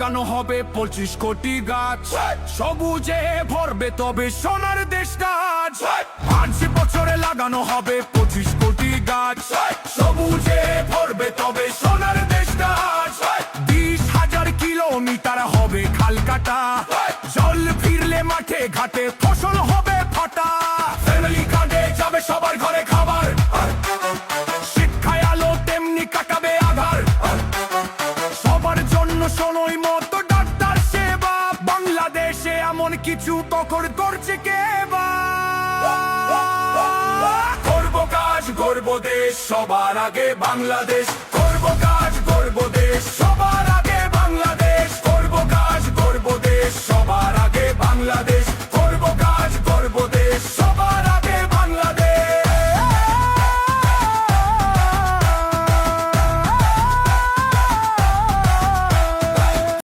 লাগানো হবে 25 কোটি গাছ, সবুজে ভরবে তবে সোনার দেশটা আজ। 5 বছরে লাগানো হবে 25 কোটি গাছ, সবুজে ভরবে তবে সোনার দেশটা আজ। 20,000 কিলোমিটার হবে খাল কাটা, জল ফিরলে মাঠে ঘাটে ফসল হবে ফাটা। ফ্যামিলি কার্ডে যাবে সবার ঘরে খাবার, শিক্ষায় আলো তেমনি কাটাবে আধার। সবার জন্য সময় মতো ডাক্তার সেবা, বাংলাদেশে এমন কিছু তখন করছে কে বা? করবো কাজ গর্ব দেশ, সবার আগে বাংলাদেশ। করবো কাজ গর্ব দেশ, সবার আগে বাংলাদেশ। করবো কাজ গর্ব দেশ, সবার আগে বাংলাদেশ।